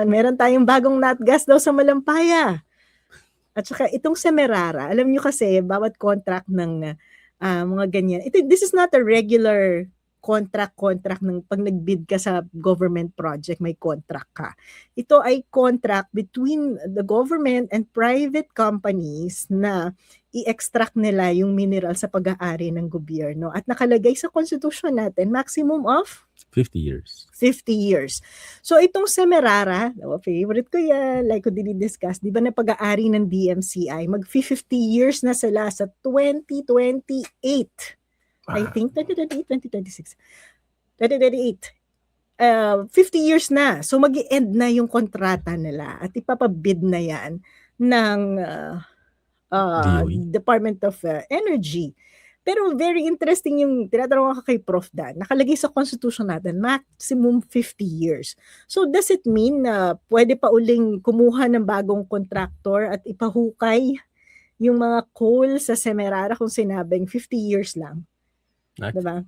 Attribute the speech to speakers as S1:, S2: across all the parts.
S1: Meron tayong bagong natgas daw sa Malampaya. At saka itong Semerara, alam nyo kasi bawat contract ng mga ganyan. This is not a regular contract ng pag nag-bid ka sa government project, may contract ka. Ito ay contract between the government and private companies na i-extract nila yung mineral sa pag-aari ng gobyerno. At nakalagay sa constitution natin, maximum of
S2: 50 years.
S1: 50 years. So itong Semerara, favorite ko yan, like ko dinidiscuss, di ba na pag-aari ng DMCI, mag-50 years na sila sa 2028. I think 2028, 2026. 2028. 50 years na. So mag-i-end na yung kontrata nila at ipapabid na yan ng Department of Energy. Pero very interesting yung tinatanong ko kay Prof. Dan. Nakalagay sa constitution natin, maximum 50 years. So does it mean na pwede pa uling kumuha ng bagong contractor at ipahukay yung mga coal sa Semerara kung sinabing 50 years lang? Diba?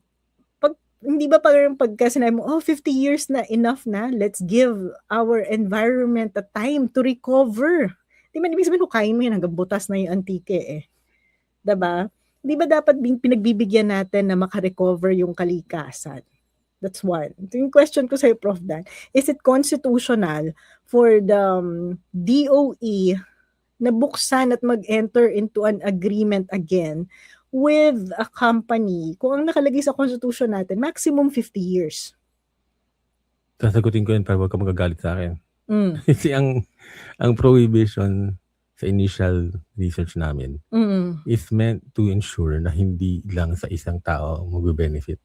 S1: Hindi ba pagka sinabi mo, 50 years na, enough na, let's give our environment a time to recover. Di ba, ibig sabihin, hukayin mo yan hanggang butas na yung antike eh. Diba? Di ba dapat pinagbibigyan natin na makarecover yung kalikasan? That's one. Yung question ko sa'yo, Prof. Dan, is it constitutional for the DOE na buksan at mag-enter into an agreement again with a company, kung ang nakalagay sa constitution natin, maximum 50 years?
S2: Sasagutin ko yun para huwag ka magagalit sa akin. Kasi ang prohibition sa initial research namin is meant to ensure na hindi lang sa isang tao mag-benefit.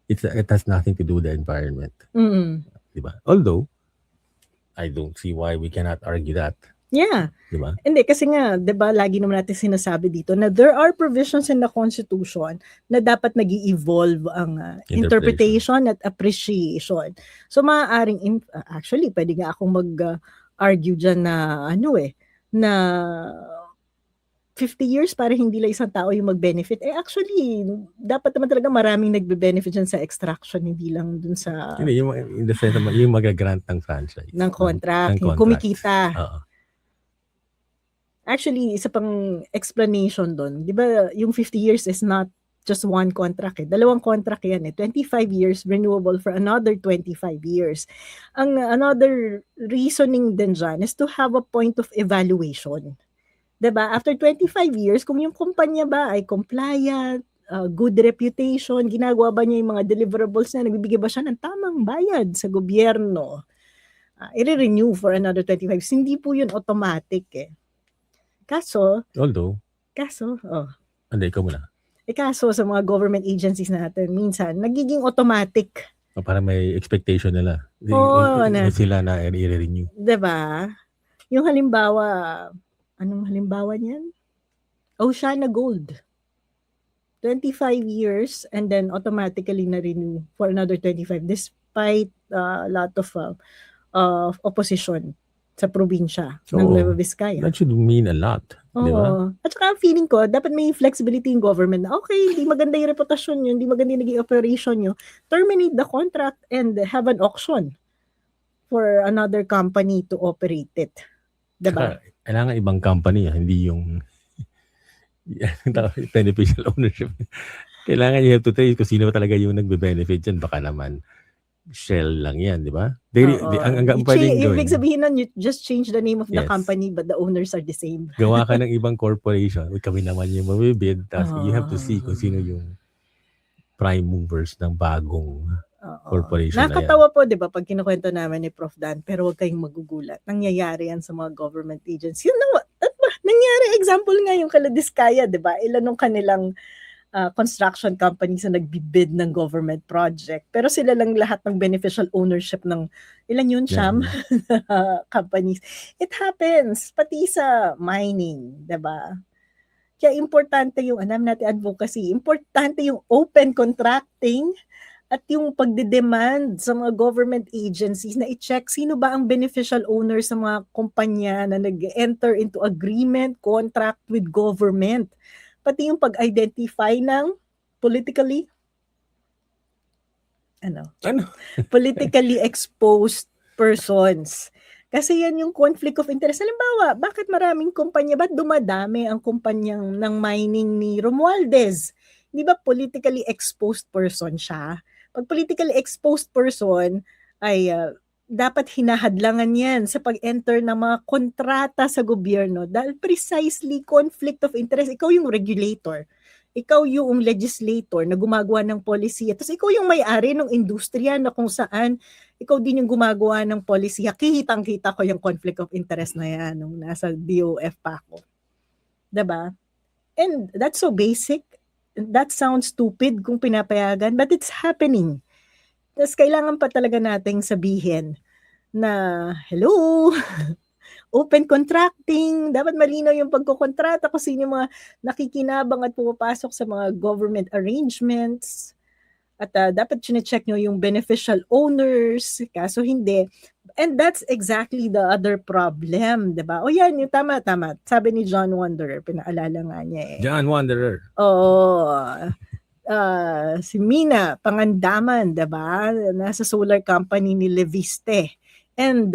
S2: It has nothing to do with the environment. Diba? Although, I don't see why we cannot argue that.
S1: Yeah.
S2: Diba?
S1: Hindi, kasi nga, diba, lagi naman natin sinasabi dito na there are provisions in the Constitution na dapat nag-i-evolve ang interpretation at appreciation. So, maaaring, actually, pwede nga akong mag-argue dyan na, na 50 years para hindi lang isang tao yung mag-benefit. Actually, dapat naman talaga maraming nagbe-benefit dyan sa extraction, hindi lang dun sa...
S2: Hindi, in the sense, yung mag-grant ng franchise.
S1: Ng contract, yung kumikita. Actually, isa pang explanation doon. Di ba, yung 50 years is not just one contract eh. Dalawang contract yan eh. 25 years renewable for another 25 years. Another reasoning din dyan is to have a point of evaluation. Diba? After 25 years, kung yung kumpanya ba ay compliant, good reputation, ginagawa ba niya yung mga deliverables na, nagbibigay ba siya ng tamang bayad sa gobyerno, i-renew for another 25 years. Hindi po yun automatic eh. Kaso,
S2: Hindi, ikaw muna.
S1: Kaso sa mga government agencies natin, minsan, nagiging automatic.
S2: Para may expectation nila. Sila na i-renew.
S1: Diba? Yung halimbawa, anong halimbawa niyan? Oceana Gold. 25 years and then automatically na-renew for another 25 despite a lot of opposition sa probinsya ng Nueva Vizcaya.
S2: That should mean a lot. Diba?
S1: At saka feeling ko, dapat may flexibility in government na okay, hindi maganda yung reputasyon nyo, hindi maganda yung naging operation nyo, terminate the contract and have an auction for another company to operate it. Diba?
S2: Kailangan ibang company, hindi yung beneficial ownership. Kailangan you have to tell kung sino talaga yung nagbe-benefit dyan. Baka naman Shell lang yan, di ba?
S1: Ibig sabihin nun, you just change the name of the company but the owners are the same.
S2: Gawa ka ng ibang corporation. Kami naman yung mabibid. Tapos you have to see kung sino yung prime movers ng bagong corporation na yan.
S1: Nakakatawa po, di ba, pag kinukwento namin ni Prof. Dan, pero huwag kayong magugulat. Nangyayari yan sa mga government agencies. Nangyari, example nga yung Kaladiskaya, di ba? Ilan nung kanilang construction companies na nagbibid ng government project. Pero sila lang lahat ng beneficial ownership ng ilan yun, Sham? Companies. It happens, pati sa mining, diba? Kaya importante yung, natin advocacy, importante yung open contracting at yung pagdedemand sa mga government agencies na i-check sino ba ang beneficial owner sa mga kumpanya na nag-enter into agreement, contract with government. Pati yung pag-identify ng politically politically exposed persons. Kasi yan yung conflict of interest. Halimbawa, bakit maraming kumpanya, ba't dumadami ang kumpanyang ng mining ni Romualdez? Di ba politically exposed person siya? Pag politically exposed person, ay dapat hinahadlangan yan sa pag-enter ng mga kontrata sa gobyerno dahil precisely conflict of interest. Ikaw yung regulator. Ikaw yung legislator na gumagawa ng policy. Tapos ikaw yung may-ari ng industriya na kung saan ikaw din yung gumagawa ng policy. Kitang-kita ko yung conflict of interest na yan nung nasa DOF pa ako. Diba? And that's so basic. That sounds stupid kung pinapayagan, but it's happening. Tapos kailangan pa talaga nating sabihin na, hello, open contracting, dapat malinaw yung pagkokontrata kung sino yung mga nakikinabang at pumapasok sa mga government arrangements. At dapat chine-check nyo yung beneficial owners, kaso hindi. And that's exactly the other problem, diba? O yan, yung tama. Sabi ni John Wanderer, pinaalala nga niya eh.
S2: John Wanderer.
S1: Oo. Si Mina Pangandaman, diba? Nasa solar company ni Leviste. And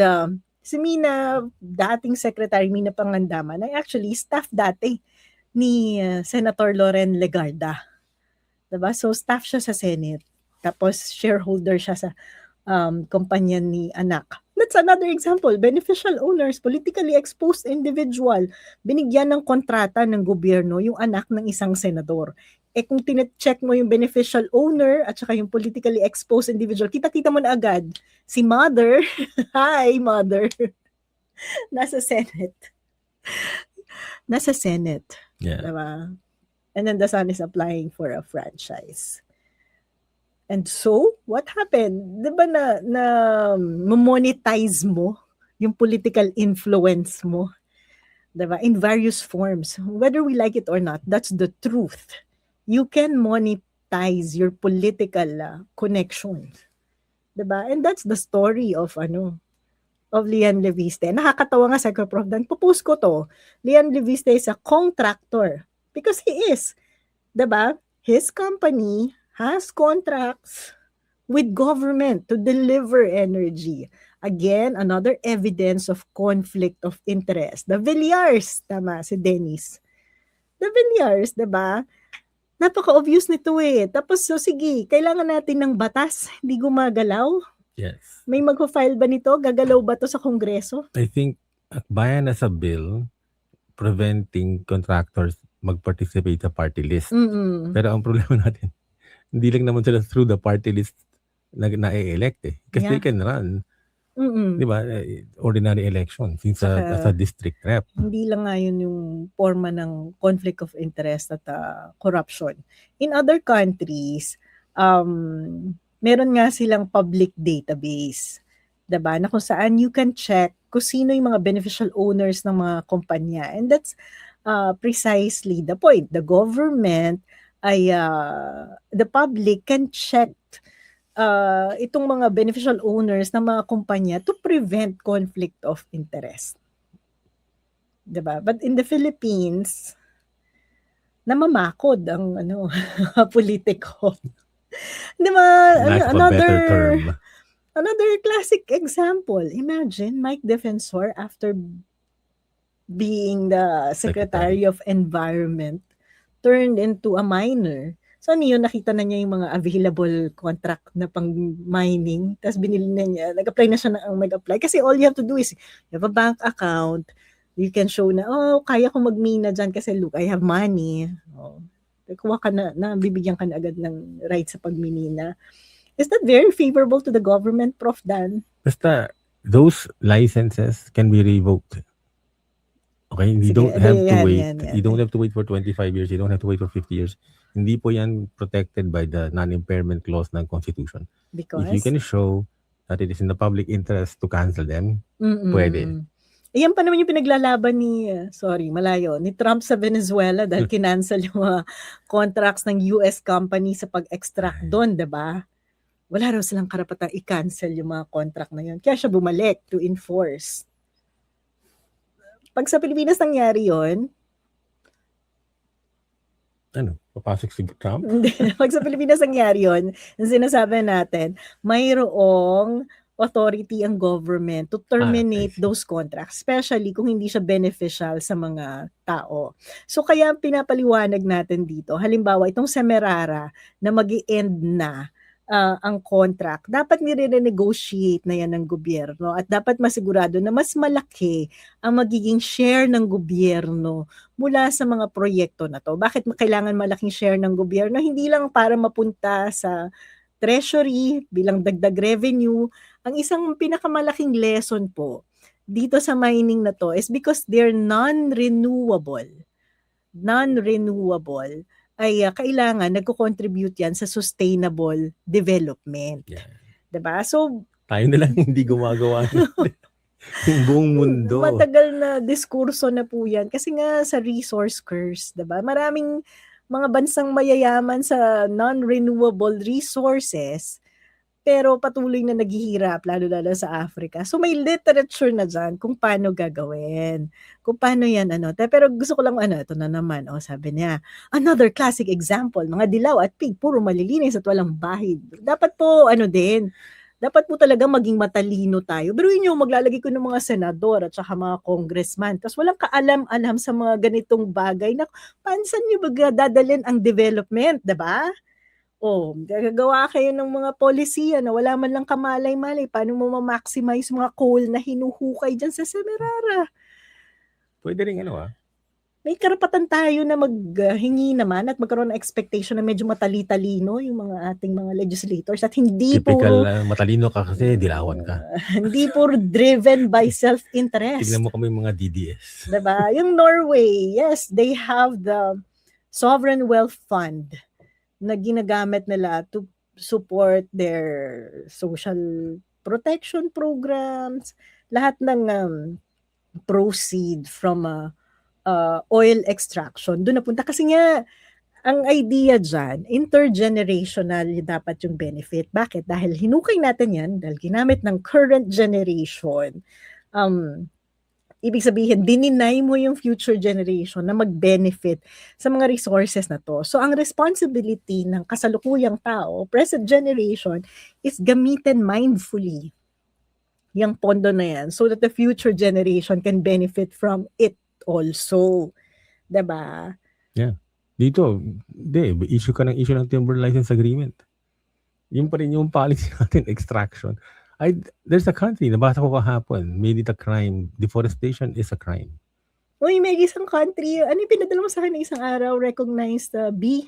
S1: si Mina, dating Secretary Mina Pangandaman, ay actually staff dati ni Senator Loren Legarda. Diba? So staff siya sa Senate. Tapos shareholder siya sa kumpanya ni anak. That's another example. Beneficial owners, politically exposed individual, binigyan ng kontrata ng gobyerno yung anak ng isang senador. Kung tine-check mo yung beneficial owner at saka yung politically exposed individual, kita-kita mo na agad. Si mother, hi mother, nasa Senate.
S2: Yeah.
S1: Diba? And then the son is applying for a franchise. And so, what happened? Diba na monetize mo yung political influence mo? Diba? In various forms. Whether we like it or not, that's the truth. You can monetize your political connections. Diba? And that's the story of Lian Leviste. Nakakatawa nga sa Prof. Dan. Popost ko to. Lian Leviste is a contractor. Because he is. Diba? His company has contracts with government to deliver energy. Again, another evidence of conflict of interest. The Villars, tama si Dennis. The Villars, diba? Napaka-obvious nito eh. Tapos, so sige, kailangan natin ng batas, hindi gumagalaw.
S2: Yes.
S1: May mag-file ba nito? Gagalaw ba to sa Kongreso?
S2: I think, bayan na sa bill preventing contractors mag-participate sa party list.
S1: Mm-mm.
S2: Pero ang problema natin, hindi lang naman sila through the party list na-elect eh. Kasi they can run. Di ba? Ordinary election since as a district rep.
S1: Hindi lang nga yun yung forma ng conflict of interest at corruption. In other countries, meron nga silang public database. Diba? Na kung saan you can check kung sino yung mga beneficial owners ng mga kumpanya. And that's precisely the point. The government the public can check itong mga beneficial owners ng mga kumpanya to prevent conflict of interest. Diba? But in the Philippines, namamakod ang politiko. Diba? Another classic example. Imagine Mike Defensor after being the Secretary of Environment turned into a miner. So ano yun, nakita na niya yung mga available contract na pang mining, tapos binili na niya, nag-apply na siya ng mag-apply. Kasi all you have to do is, you have a bank account, you can show na, kaya ko mag-mina dyan kasi look, I have money. Kuha ka na, bibigyan ka na agad ng right sa pagminina. Is that very favorable to the government, Prof. Dan?
S2: Basta, those licenses can be revoked. Okay, you don't have to wait. You don't have to wait for 25 years. You don't have to wait for 50 years. Hindi po yan protected by the non-impairment clause ng Constitution.
S1: Because?
S2: If you can show that it is in the public interest to cancel them, pwede.
S1: Ayan pa naman yung pinaglalaban ni Trump sa Venezuela dahil kinancel yung mga contracts ng US company sa pag-extract doon, diba? Wala raw silang karapatang i-cancel yung mga contract na yun. Kaya siya bumalik to enforce. Pag sa Pilipinas nangyari yun,
S2: papasok si Trump?
S1: Pag sa Pilipinas nangyari yun, sinasabi natin, mayroong authority ang government to terminate those contracts, especially kung hindi siya beneficial sa mga tao. So kaya pinapaliwanag natin dito, halimbawa itong Semerara na mag-i-end na ang contract, dapat nire-negotiate na yan ng gobyerno at dapat masigurado na mas malaki ang magiging share ng gobyerno mula sa mga proyekto na to. Bakit kailangan malaking share ng gobyerno? Hindi lang para mapunta sa treasury bilang dagdag revenue. Ang isang pinakamalaking lesson po dito sa mining na to is because they're non-renewable ay kailangan nagko-contribute yan sa sustainable development. Yeah. Diba? So,
S2: tayo na lang hindi gumagawa yung buong mundo.
S1: Matagal na diskurso na po yan kasi nga sa resource curse, diba? Maraming mga bansang mayayaman sa non-renewable resources pero patuloy na naghihirap, lalo-lalo sa Africa. So may literature na dyan kung paano gagawin. Kung paano yan, Pero gusto ko lang, ito na naman, sabi niya, another classic example, mga dilaw at pig, puro malilinis at walang bahid. Dapat po, dapat po talaga maging matalino tayo. Pero yun yung maglalagay ko ng mga senador at saka mga congressman. Tapos walang kaalam-alam sa mga ganitong bagay na pansan nyo ba dadalhin ang development, diba? Gagawa kayo ng mga polisiya na wala man lang kamalay-malay. Paano mo ma-maximize mga coal na hinuhukay dyan sa Semerara?
S2: Pwede rin
S1: May karapatan tayo na maghingi naman at magkaroon ng expectation na medyo matali-talino yung mga ating mga legislators at hindi
S2: typical matalino ka kasi dilawan ka.
S1: Hindi puro driven by self-interest.
S2: Tignan mo kami mga DDS.
S1: Diba? Yung Norway, yes, they have the Sovereign Wealth Fund na ginagamit nila to support their social protection programs, lahat ng proceed from oil extraction, doon napunta. Kasi nga, ang idea dyan, intergenerational dapat yung benefit. Bakit? Dahil hinukay natin yan, dahil ginamit ng current generation, ibig sabihin, dininay mo yung future generation na mag-benefit sa mga resources na to. So, ang responsibility ng kasalukuyang tao, present generation, is gamitin mindfully yung pondo na yan so that the future generation can benefit from it also. Diba?
S2: Yeah. Dito, issue ng timber license agreement. Yun pa rin yung policy natin, extraction. There's a country, nabasa ko kahapon, made it a crime. Deforestation is a crime.
S1: Uy, may isang country, ano yung pinadala mo sa akin isang araw, recognized B?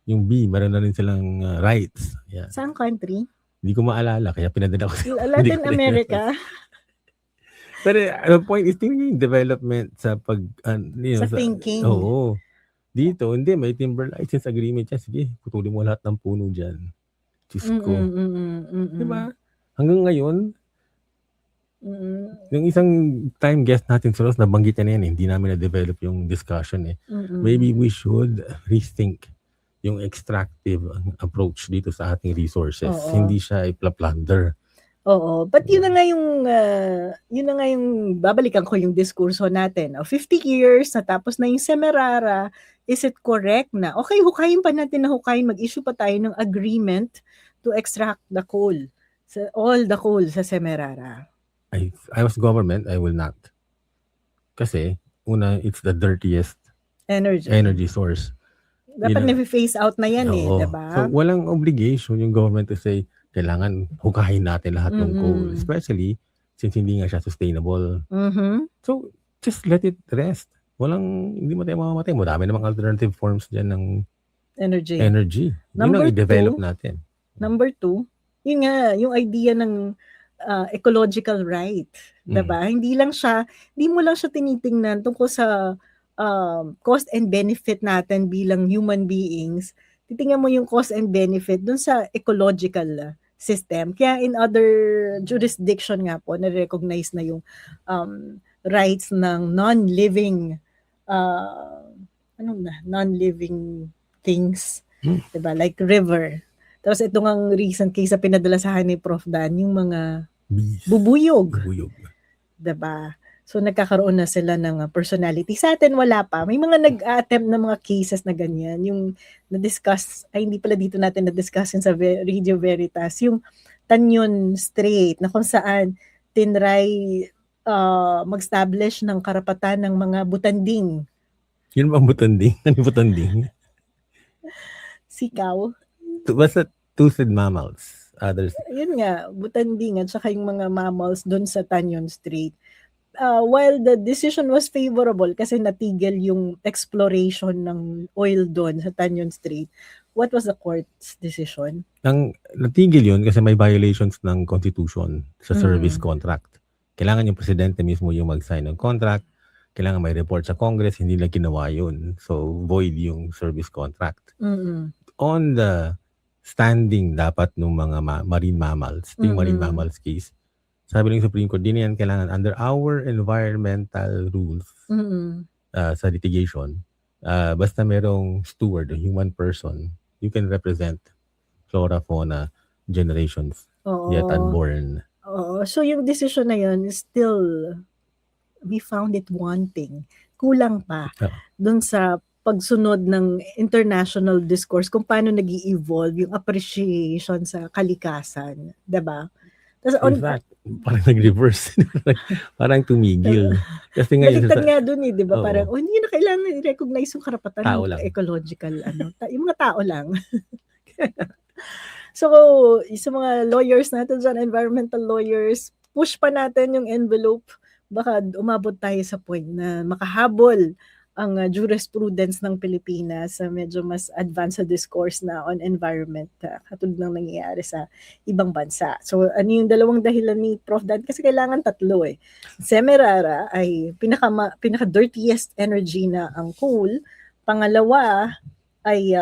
S2: Yung B, meron na rin silang rights. Yeah.
S1: Saan country?
S2: Hindi ko maalala, kaya pinadala ko.
S1: Latin America.
S2: Pero the point is, yung development sa
S1: sa thinking.
S2: Oo. Dito, hindi, may timber license agreement yan. Sige, putulin mo lahat ng puno dyan. Diyos ko. Diba? Hanggang ngayon, yung isang time guest natin sa Ross, nabanggit na yan, hindi namin na-develop yung discussion. Maybe we should rethink yung extractive approach dito sa ating resources. Oo. Hindi siya i-plunder.
S1: Oo. But yun na nga yung babalikan ko yung diskurso natin. 50 years, natapos na yung Semerara, is it correct na, okay, hukayin pa natin na hukayin, mag-issue pa tayo ng agreement to extract the coal. All the coal sa Semerara.
S2: I was government, I will not. Kasi, una, it's the dirtiest energy source.
S1: Dapat na-phase out na yan diba?
S2: So, walang obligation yung government to say, kailangan hukahin natin lahat ng coal. Especially, since hindi nga siya sustainable. So, just let it rest. Hindi mo tayo mamamatay. Marami namang alternative forms dyan ng energy. Yun ang i-develop natin.
S1: Number 2, yun nga, yung idea ng ecological right. Diba? Hindi mo lang siya tinitingnan tungkol sa cost and benefit natin bilang human beings. Titingnan mo yung cost and benefit dun sa ecological system. Kaya in other jurisdiction nga po, na-recognize na yung rights ng non-living non-living things. Diba? Like river. Tapos ito ngang recent case na pinadala sa akin ni Prof. Dan, yung mga bubuyog. Diba? So nagkakaroon na sila ng personality. Sa atin wala pa. May mga nag-attempt na mga cases na ganyan. Yung na-discuss, ay hindi pala dito natin na-discuss yun sa Radio Veritas, yung Tanyon Strait na kung saan tinry mag-establish ng karapatan ng mga butanding.
S2: Yun ba ang butanding? Ano yung butanding?
S1: Sikaw.
S2: Basta toothed mammals. Others.
S1: Yun nga, butanding at saka yung mga mammals doon sa Tanyon Strait. While the decision was favorable kasi natigil yung exploration ng oil doon sa Tanyon Strait, what was the court's decision?
S2: Natigil yun kasi may violations ng constitution sa service contract. Kailangan yung presidente mismo yung mag-sign ng contract. Kailangan may report sa Congress, hindi lang ginawa yun. So, void yung service contract. On the standing dapat ng mga marine mammals, yung marine mammals case, sabi ng Supreme Court, din yan kailangan under our environmental rules sa litigation. Basta merong steward, human person, you can represent flora, fauna, generations, yet unborn.
S1: So yung decision na yun is still, we found it wanting. Kulang pa dun sa pagsunod ng international discourse kung paano nag-i-evolve yung appreciation sa kalikasan. Diba?
S2: In fact, parang nag-reverse. Parang tumigil. Kasi ngayon,
S1: baliktad nga dun di ba? Parang, hindi na kailangan i-recognize yung karapatan ng ecological, yung mga tao lang. So, sa mga lawyers natin dyan, environmental lawyers, push pa natin yung envelope. Baka umabot tayo sa point na makahabol ang jurisprudence ng Pilipinas sa medyo mas advanced discourse na on environment katulad ng nangyayari sa ibang bansa. So ano yung dalawang dahilan ni Prof. Dan? Kasi kailangan tatlo eh. Semirara ay pinaka-dirtiest energy na ang coal. Pangalawa ay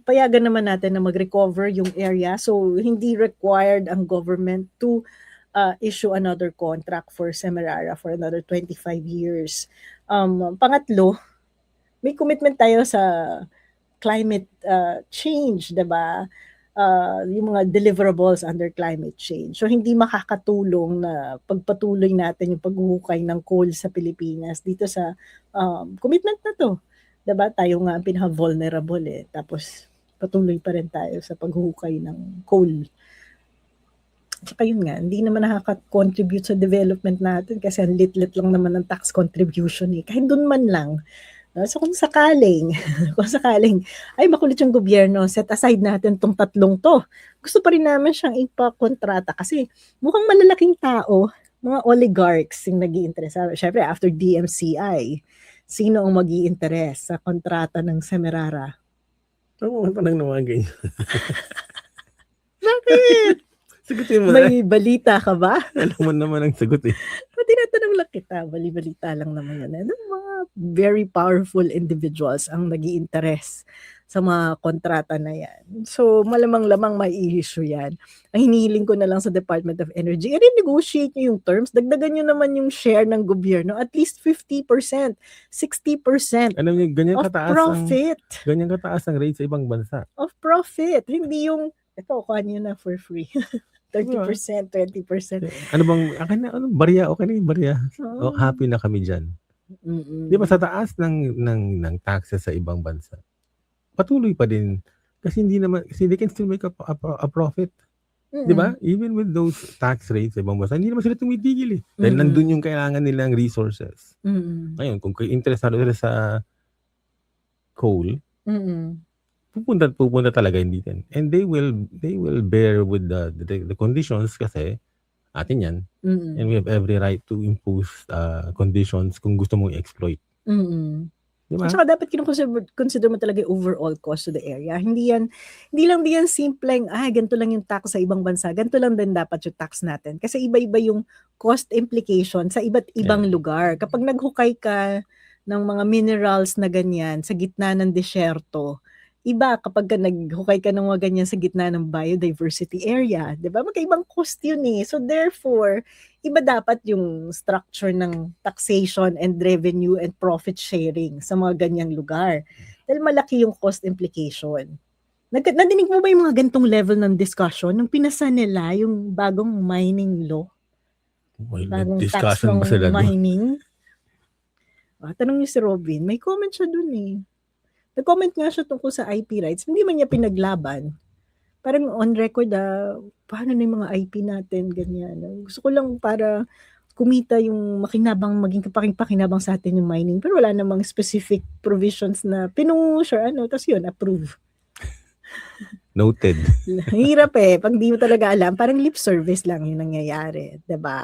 S1: payagan naman natin na mag-recover yung area. So hindi required ang government to issue another contract for Semirara for another 25 years. Pangatlo, may commitment tayo sa climate change, diba? Yung mga deliverables under climate change. So hindi makakatulong na pagpatuloy natin yung paghuhukay ng coal sa Pilipinas dito sa commitment na to. Diba? Tayo nga ang pinaka-vulnerable eh. Tapos patuloy pa rin tayo sa paghuhukay ng coal. Tsaka yun nga, hindi naman nakaka-contribute sa development natin kasi ang lit-lit lang naman ng tax contribution eh. Kahit doon man lang. So kung sakaling, ay makulit yung gobyerno, set aside natin tong tatlong to. Gusto pa rin naman siyang ipakontrata kasi mukhang malalaking tao, mga oligarchs yung nag-i-interest. Siyempre, after DMCI, sino ang mag-i-interest sa kontrata ng Semirara?
S2: Oo, parang naman ganyan.
S1: Bakit?
S2: Sagutin mo
S1: may balita ka ba?
S2: Alam mo naman ang sagot eh.
S1: Tinatanong lang kita, balita lang naman yan. Mga very powerful individuals ang nag-i-interest sa mga kontrata na yan. So malamang-lamang may issue yan. Ang hinihiling ko na lang sa Department of Energy, i-renegotiate nyo yung terms, dagdagan nyo naman yung share ng gobyerno, at least 50%, 60%
S2: alam niyo, ganyan
S1: of
S2: kataas
S1: profit.
S2: Ganyan kataas ang rate sa ibang bansa.
S1: Of profit. Hindi yung, ito, kuha nyo na for free. 30%, 20%.
S2: Ano bang, barya, okay na yung barya. Happy na kami dyan. Di ba sa taas ng taxes sa ibang bansa, patuloy pa din. Kasi they can still make a profit. Di ba? Even with those tax rates sa ibang bansa, hindi naman sila tumitigil eh. Dahil nandun yung kailangan nilang resources. Ngayon, kung interesado sila sa coal, pupunta talaga hindi din. And they will bear with the conditions kasi atin yan. And we have every right to impose conditions kung gusto mong i-exploit. Diba?
S1: At saka dapat consider mo talaga yung overall cost to the area. Hindi lang diyan simpleng, ganito lang yung tax sa ibang bansa. Ganito lang din dapat yung tax natin. Kasi iba-iba yung cost implication sa iba't ibang lugar. Kapag naghukay ka ng mga minerals na ganyan sa gitna ng desyerto, iba kapag naghukay ka ng mga ganyan sa gitna ng biodiversity area, 'di ba? Magkaibang cost yun eh. So therefore, iba dapat yung structure ng taxation and revenue and profit sharing sa mga ganyang lugar. Dahil malaki yung cost implication. Nadinig mo ba yung mga gantong level ng discussion nung pinasa nila yung bagong mining law?
S2: May
S1: Bagong tax
S2: discussion ba
S1: ng
S2: sila doon?
S1: mining. Tanong niyo si Robin, may comment siya dun eh. Nag-comment nga siya tungkol sa IP rights. Hindi man niya pinaglaban. Parang on record, paano na yung mga IP natin, ganyan. Gusto ko lang para kumita yung makinabang, maging pakinabang sa atin yung mining. Pero wala namang specific provisions na pinung-share, tapos yun, approve.
S2: Noted.
S1: Hirap eh. Pag di mo talaga alam, parang lip service lang yung nangyayari. Diba?